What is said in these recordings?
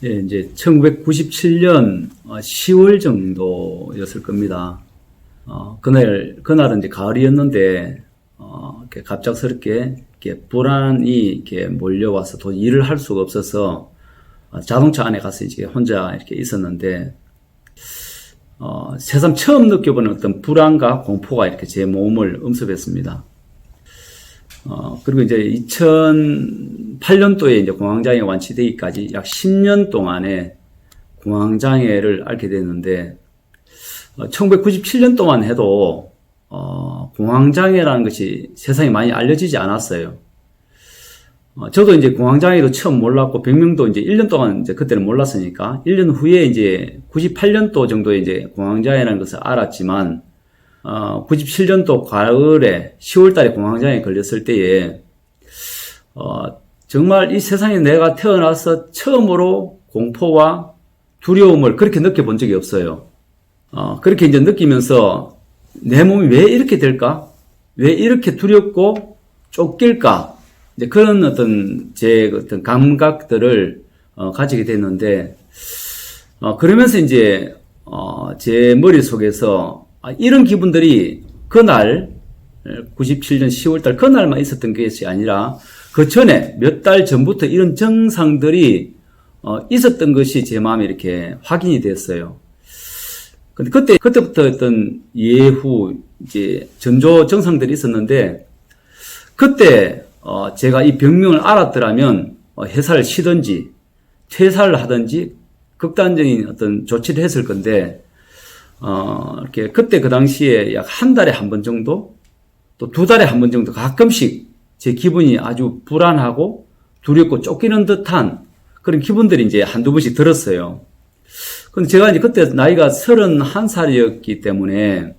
예, 이제 1997년 10월 정도였을 겁니다. 그날은 이제 가을이었는데, 이렇게 갑작스럽게 이렇게 불안이 이렇게 몰려와서 도 일을 할 수가 없어서 자동차 안에 가서 이제 혼자 이렇게 있었는데, 새삼 처음 느껴보는 어떤 불안과 공포가 이렇게 제 몸을 엄습했습니다. 그리고 이제 2008년도에 이제 공황장애 완치되기까지 약 10년 동안에 공황장애를 앓게 됐는데, 1997년 동안 해도, 공황장애라는 것이 세상에 많이 알려지지 않았어요. 저도 이제 공황장애도 처음 몰랐고, 병명도 이제 1년 동안 이제 그때는 몰랐으니까, 1년 후에 이제 98년도 정도에 이제 공황장애라는 것을 알았지만, 97년도 가을에 10월달에 공황장애에 걸렸을 때에 정말 이 세상에 내가 태어나서 처음으로 공포와 두려움을 그렇게 느껴본 적이 없어요. 그렇게 이제 느끼면서 내 몸이 왜 이렇게 될까? 왜 이렇게 두렵고 쫓길까? 이제 그런 어떤 제 어떤 감각들을 가지게 됐는데, 그러면서 이제 제 머릿속에서 이런 기분들이 그날 97년 10월달 그날만 있었던 것이 아니라 그 전에 몇 달 전부터 이런 증상들이 있었던 것이 제 마음에 이렇게 확인이 됐어요. 근데 그때부터 어떤 예후 이제 전조 증상들이 있었는데, 그때 제가 이 병명을 알았더라면 회사를 쉬든지 퇴사를 하든지 극단적인 어떤 조치를 했을 건데, 이렇게 그때 그 당시에 약 한 달에 한 번 정도, 또 두 달에 한 번 정도 가끔씩 제 기분이 아주 불안하고 두렵고 쫓기는 듯한 그런 기분들이 이제 한두 번씩 들었어요. 근데 제가 이제 그때 나이가 31살이었기 때문에,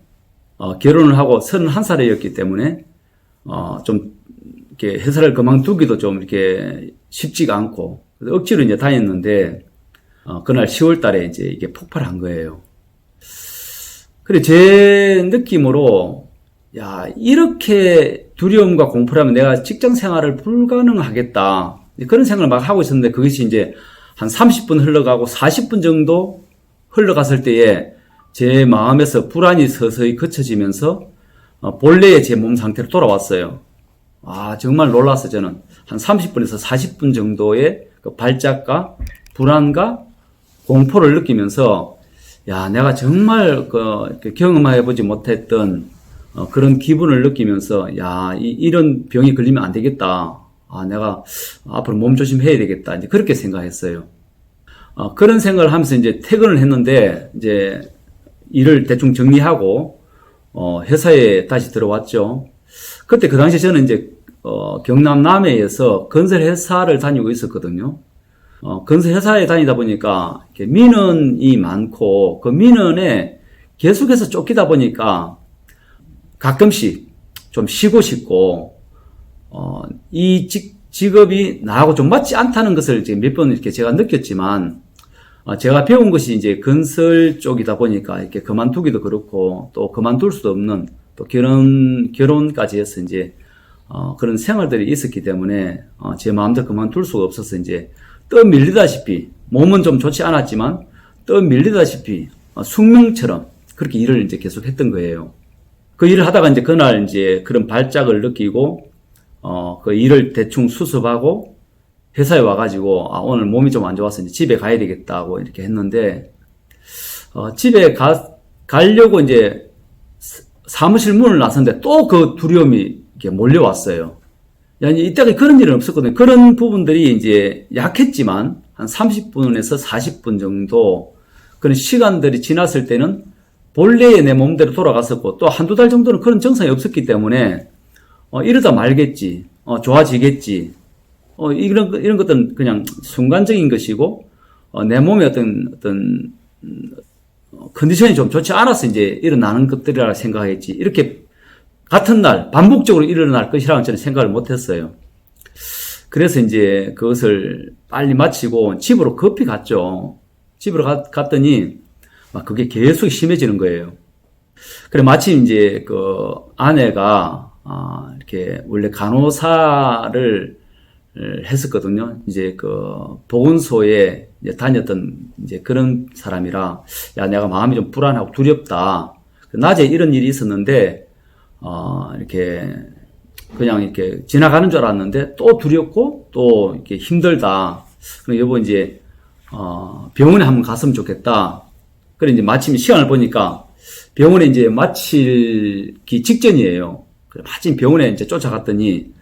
결혼을 하고 31살이었기 때문에, 좀, 이렇게 회사를 그만두기도 좀 이렇게 쉽지가 않고, 억지로 이제 다녔는데, 그날 10월 달에 이제 이게 폭발한 거예요. 그래, 제 느낌으로, 야, 이렇게 두려움과 공포라면 내가 직장 생활을 불가능하겠다. 그런 생각을 막 하고 있었는데, 그것이 이제 한 30분 흘러가고 40분 정도 흘러갔을 때에 제 마음에서 불안이 서서히 그쳐지면서, 본래의 제 몸 상태로 돌아왔어요. 정말 놀랐어요, 저는. 한 30분에서 40분 정도의 그 발작과 불안과 공포를 느끼면서, 야, 내가 정말 경험해보지 못했던 그런 기분을 느끼면서, 야, 이런 병이 걸리면 안 되겠다. 내가 앞으로 몸 조심해야 되겠다. 이제 그렇게 생각했어요. 그런 생각을 하면서 이제 퇴근을 했는데, 이제 일을 대충 정리하고 회사에 다시 들어왔죠. 그때 그 당시 저는 이제 경남 남해에서 건설 회사를 다니고 있었거든요. 건설 회사에 다니다 보니까 민원이 많고, 그 민원에 계속해서 쫓기다 보니까 가끔씩 좀 쉬고 싶고, 이 직업이 나하고 좀 맞지 않다는 것을 이제 몇 번 이렇게 제가 느꼈지만, 제가 배운 것이 이제 건설 쪽이다 보니까 이렇게 그만두기도 그렇고, 또 그만둘 수도 없는, 또 결혼까지 해서 이제, 그런 생활들이 있었기 때문에, 제 마음대로 그만둘 수가 없어서 이제, 떠밀리다시피, 몸은 좀 좋지 않았지만, 떠밀리다시피, 숙명처럼 그렇게 일을 이제 계속 했던 거예요. 그 일을 하다가 이제 그날 이제 그런 발작을 느끼고, 그 일을 대충 수습하고, 회사에 와가지고, 오늘 몸이 좀 안 좋아서 이제 집에 가야 되겠다고 이렇게 했는데, 집에 가려고 이제 사무실 문을 나섰는데 또 그 두려움이 이렇게 몰려왔어요. 이때까지 그런 일은 없었거든요. 그런 부분들이 이제 약했지만, 한 30분에서 40분 정도, 그런 시간들이 지났을 때는 본래의 내 몸대로 돌아갔었고, 또 한두 달 정도는 그런 증상이 없었기 때문에, 이러다 말겠지, 좋아지겠지, 이런 것들은 그냥 순간적인 것이고, 내 몸의 어떤 컨디션이 좀 좋지 않아서 이제 일어나는 것들이라 생각했지. 이렇게 같은 날, 반복적으로 일어날 것이라고 저는 생각을 못 했어요. 그래서 이제 그것을 빨리 마치고 집으로 급히 갔죠. 집으로 갔더니, 그게 계속 심해지는 거예요. 그래, 마침 이제 그 아내가, 이렇게 원래 간호사를 했었거든요. 이제 그 보건소에 이제 다녔던 이제 그런 사람이라, 야, 내가 마음이 좀 불안하고 두렵다. 낮에 이런 일이 있었는데, 이렇게 그냥 이렇게 지나가는 줄 알았는데 또 두렵고 또 이렇게 힘들다. 그럼 여보 이제 병원에 한번 갔으면 좋겠다. 그래 이제 마침 시간을 보니까 병원에 이제 마치기 직전이에요. 그래 마침 병원에 이제 쫓아갔더니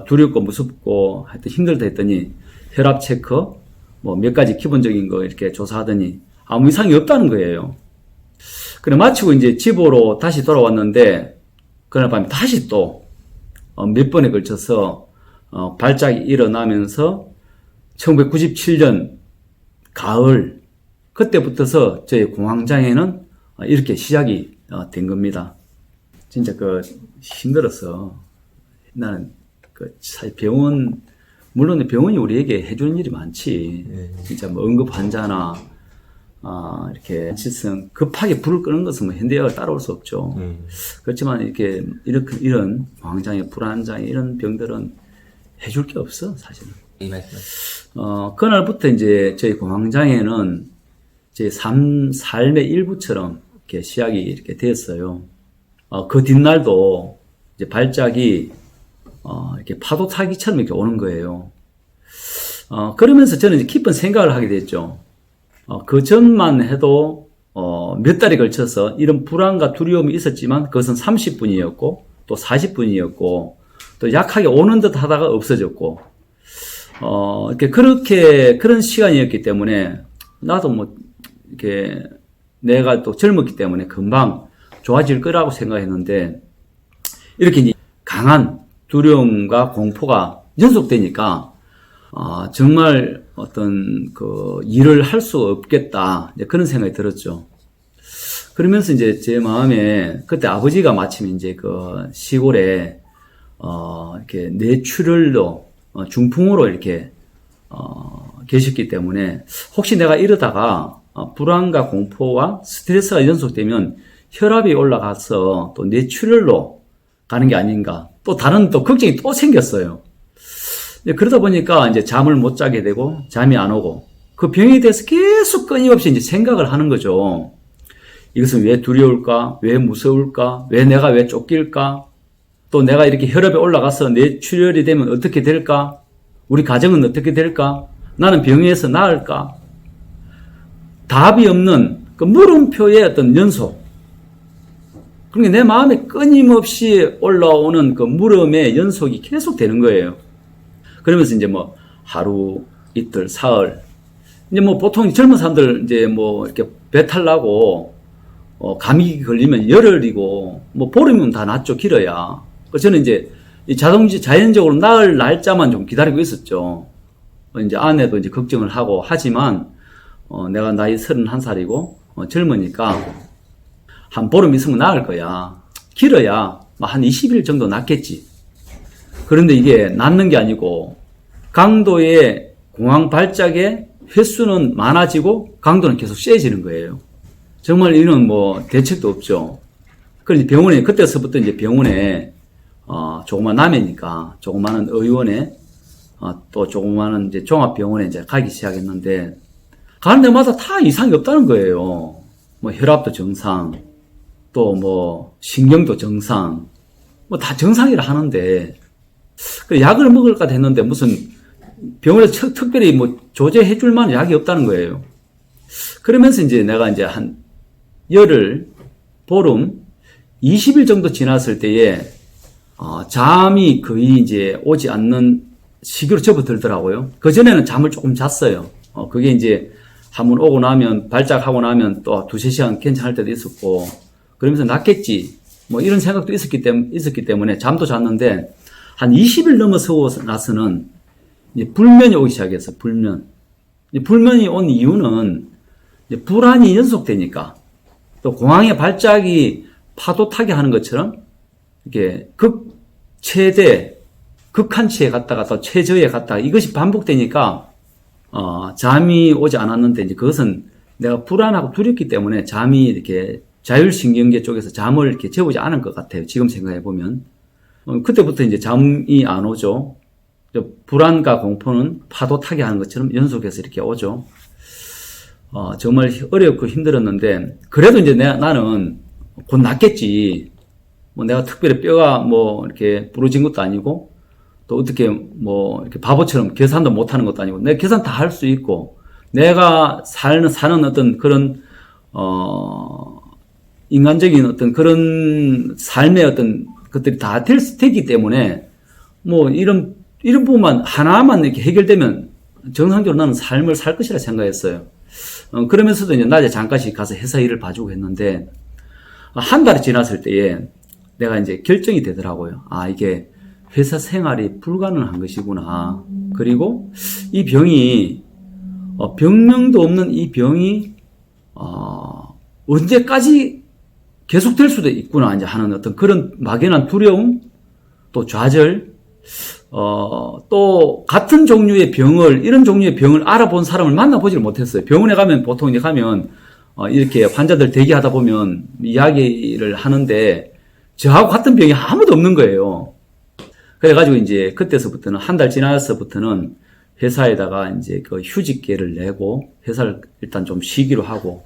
두렵고 무섭고 하여튼 힘들다 했더니 혈압 체크 뭐 몇 가지 기본적인 거 이렇게 조사하더니 아무 이상이 없다는 거예요. 그래 마치고 이제 집으로 다시 돌아왔는데 그날 밤에 다시 또 몇 번에 걸쳐서 발작이 일어나면서 1997년 가을 그때부터서 저희 공황장애는 이렇게 시작이 된 겁니다. 진짜 그 힘들어서 나는 그 사실 병원 물론 병원이 우리에게 해주는 일이 많지. 진짜 뭐 응급 환자나 이렇게 실성 급하게 불을 끄는 것은 뭐 현대의학을 따라올 수 없죠. 그렇지만 이렇게 이런 공황장애, 불안장애 이런 병들은 해줄 게 없어 사실은. 그날부터 이제 저희 공황장애는 제 삶의 일부처럼 이렇게 시작이 이렇게 되었어요. 그 뒷날도 이제 발작이 이렇게 파도 타기처럼 이렇게 오는 거예요. 그러면서 저는 이제 깊은 생각을 하게 됐죠. 그 전만 해도 몇 달에 걸쳐서 이런 불안과 두려움이 있었지만 그것은 30분이었고 또 40분이었고 또 약하게 오는 듯 하다가 없어졌고 이렇게 그런 시간이었기 때문에 나도 뭐 이렇게 내가 또 젊었기 때문에 금방 좋아질 거라고 생각했는데 이렇게 이제 강한 두려움과 공포가 연속되니까 정말 어떤 그 일을 할 수 없겠다 이제 그런 생각이 들었죠. 그러면서 이제 제 마음에 그때 아버지가 마침 이제 그 시골에 이렇게 뇌출혈로 중풍으로 이렇게 계셨기 때문에 혹시 내가 이러다가 불안과 공포와 스트레스가 연속되면 혈압이 올라가서 또 뇌출혈로 가는 게 아닌가 또 다른 또 걱정이 또 생겼어요. 그러다 보니까 이제 잠을 못 자게 되고 잠이 안 오고 그 병에 대해서 계속 끊임없이 이제 생각을 하는 거죠. 이것은 왜 두려울까? 왜 무서울까? 왜 쫓길까? 또 내가 이렇게 혈압이 올라가서 뇌출혈이 되면 어떻게 될까? 우리 가정은 어떻게 될까? 나는 병에서 나을까? 답이 없는 그 물음표의 어떤 연속. 그러니까 내 마음에 끊임없이 올라오는 그 물음의 연속이 계속 되는 거예요. 그러면서 이제 뭐 하루, 이틀, 사흘. 이제 뭐 보통 젊은 사람들 이제 뭐 이렇게 배탈 나고 감기 걸리면 열흘이고 뭐 보름이면 다 낫죠, 길어야. 저는 이제 자연적으로 나을 날짜만 좀 기다리고 있었죠. 이제 아내도 이제 걱정을 하고 하지만 내가 나이 31살이고 젊으니까 한 보름 있으면 나을 거야. 길어야 한 20일 정도 낫겠지. 그런데 이게 낫는 게 아니고 강도의 공황 발작의 횟수는 많아지고 강도는 계속 세지는 거예요. 정말 이런 뭐 대책도 없죠. 그래서 병원에 그때서부터 이제 병원에 조그만 남해니까 조그마한 의원에 또 조그마한 이제 종합병원에 이제 가기 시작했는데 가는 데마다 다 이상이 없다는 거예요. 뭐 혈압도 정상, 또 뭐 신경도 정상, 뭐 다 정상이라 하는데 약을 먹을까 했는데 무슨 병원에서 특별히 뭐 조제해 줄 만한 약이 없다는 거예요. 그러면서 이제 내가 이제 한 열흘, 보름, 20일 정도 지났을 때에 잠이 거의 이제 오지 않는 시기로 접어들더라고요. 그전에는 잠을 조금 잤어요. 그게 이제 한번 오고 나면 발작하고 나면 또 두세 시간 괜찮을 때도 있었고 그러면서 낫겠지 뭐 이런 생각도 있었기 때문에 잠도 잤는데 한 20일 넘어서고 나서는 이제 불면이 오기 시작했어. 불면이 온 이유는 이제 불안이 연속되니까 또 공황의 발작이 파도 타게 하는 것처럼 이렇게 극한치에 갔다가 또 최저에 갔다가 이것이 반복되니까 잠이 오지 않았는데 이제 그것은 내가 불안하고 두렵기 때문에 잠이 이렇게 자율신경계 쪽에서 잠을 이렇게 재우지 않은 것 같아요. 지금 생각해 보면. 그때부터 이제 잠이 안 오죠. 불안과 공포는 파도 타게 하는 것처럼 연속해서 이렇게 오죠. 정말 어렵고 힘들었는데, 그래도 이제 나는 곧 낫겠지. 뭐 내가 특별히 뼈가 뭐 이렇게 부러진 것도 아니고, 또 어떻게 뭐 이렇게 바보처럼 계산도 못하는 것도 아니고, 내가 계산 다 할 수 있고, 내가 사는 어떤 그런, 인간적인 어떤 그런 삶의 어떤 것들이 다 되기 때문에, 뭐 이런 부분만 하나만 이렇게 해결되면 정상적으로 나는 삶을 살 것이라 생각했어요. 그러면서도 이제 낮에 잠깐씩 가서 회사 일을 봐주고 했는데, 한 달이 지났을 때에 내가 이제 결정이 되더라고요. 이게 회사 생활이 불가능한 것이구나. 그리고 이 병이, 병명도 없는 이 병이, 언제까지 계속될 수도 있구나, 이제 하는 어떤 그런 막연한 두려움, 또 좌절, 또 같은 종류의 이런 종류의 병을 알아본 사람을 만나보지를 못했어요. 병원에 가면 보통 이제 가면 이렇게 환자들 대기하다 보면 이야기를 하는데 저하고 같은 병이 아무도 없는 거예요. 그래가지고 이제 그때서부터는 한 달 지나서부터는 회사에다가 이제 그 휴직계를 내고 회사를 일단 좀 쉬기로 하고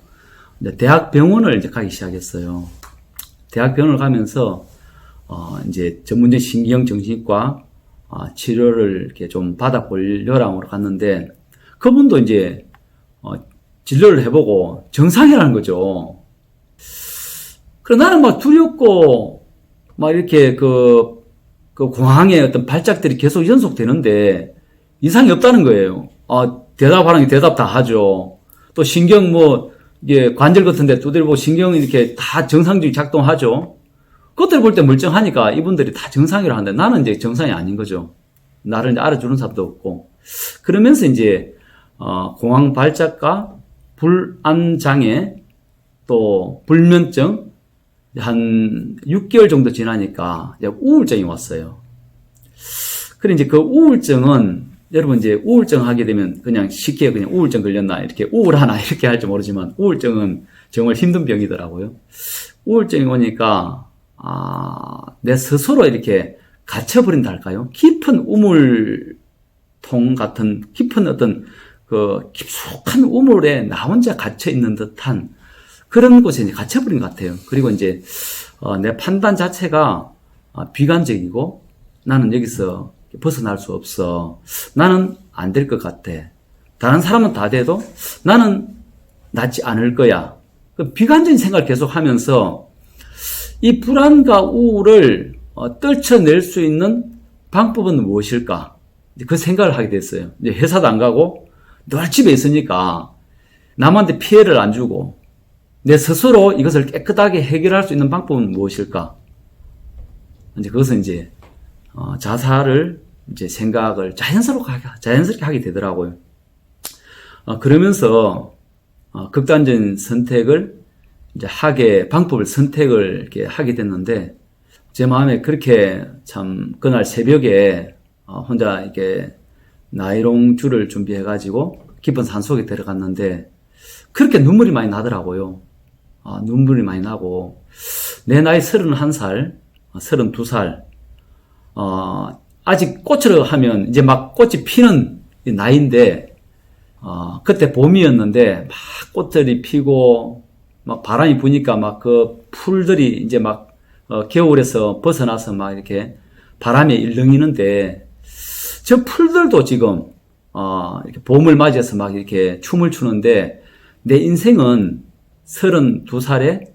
이제 대학병원을 이제 가기 시작했어요. 대학병원을 가면서 이제 전문적인 신경정신과 치료를 이렇게 좀 받아볼 요람으로 갔는데, 그분도 이제 진료를 해보고 정상이라는 거죠. 그래서 나는 막 두렵고 막 이렇게 그 공황의 어떤 발작들이 계속 연속되는데 이상이 없다는 거예요. 대답하는 게 대답 다 하죠. 또 신경 이게 관절 같은데 두드려보고 신경이 이렇게 다 정상적으로 작동하죠. 그것들 볼 때 멀쩡하니까 이분들이 다 정상이라고 하는데 나는 이제 정상이 아닌 거죠. 나를 이제 알아주는 사람도 없고. 그러면서 이제, 공황 발작과 불안장애, 또 불면증, 한 6개월 정도 지나니까 이제 우울증이 왔어요. 그래 이제 그 우울증은, 여러분 이제 우울증 하게 되면 그냥 쉽게 그냥 우울증 걸렸나, 이렇게 우울하나, 이렇게 할지 모르지만 우울증은 정말 힘든 병이더라고요. 우울증이 오니까, 내 스스로 이렇게 갇혀버린다 할까요? 깊은 우물통 같은 깊은 어떤 그 깊숙한 우물에 나 혼자 갇혀있는 듯한 그런 곳에 이제 갇혀버린 것 같아요. 그리고 이제, 내 판단 자체가 비관적이고 나는 여기서 벗어날 수 없어. 나는 안 될 것 같아. 다른 사람은 다 돼도 나는 낫지 않을 거야. 그 비관적인 생각을 계속 하면서 이 불안과 우울을 떨쳐낼 수 있는 방법은 무엇일까? 그 생각을 하게 됐어요. 이제 회사도 안 가고 늘 집에 있으니까 남한테 피해를 안 주고 내 스스로 이것을 깨끗하게 해결할 수 있는 방법은 무엇일까? 이제 그것은 이제 자살을 이제 생각을 자연스럽게 하게 되더라고요. 그러면서 극단적인 선택을 이제 방법을 선택을 이렇게 하게 됐는데, 제 마음에 그렇게 참, 그날 새벽에, 혼자 이렇게 나이롱주를 준비해가지고 깊은 산속에 들어갔는데, 그렇게 눈물이 많이 나더라고요. 눈물이 많이 나고, 내 나이 31살, 32살, 아직 꽃으로 하면 이제 막 꽃이 피는 나이인데, 그때 봄이었는데, 막 꽃들이 피고, 막 바람이 부니까 막 그 풀들이 이제 막 겨울에서 벗어나서 막 이렇게 바람에 일렁이는데 저 풀들도 지금 이렇게 봄을 맞이해서 막 이렇게 춤을 추는데 내 인생은 32살에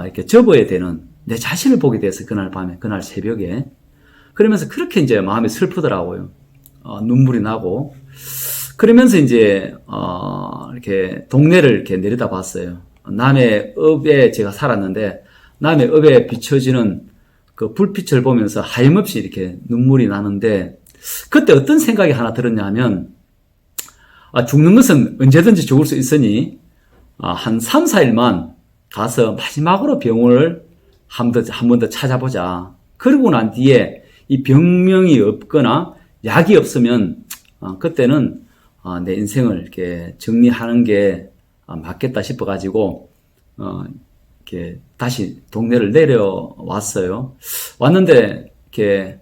이렇게 접어야 되는 내 자신을 보게 돼서 그날 밤에 그날 새벽에 그러면서 그렇게 이제 마음이 슬프더라고요. 눈물이 나고 그러면서 이제 이렇게 동네를 이렇게 내려다봤어요. 남의 읍에 제가 살았는데 남의 읍에 비춰지는 그 불빛을 보면서 하염없이 이렇게 눈물이 나는데 그때 어떤 생각이 하나 들었냐 하면 죽는 것은 언제든지 죽을 수 있으니 한 3, 4일만 가서 마지막으로 병원을 한 번 더 찾아보자. 그러고 난 뒤에 이 병명이 없거나 약이 없으면 그때는 내 인생을 이렇게 정리하는 게 맞겠다 싶어가지고, 이렇게 다시 동네를 내려왔어요. 왔는데, 이렇게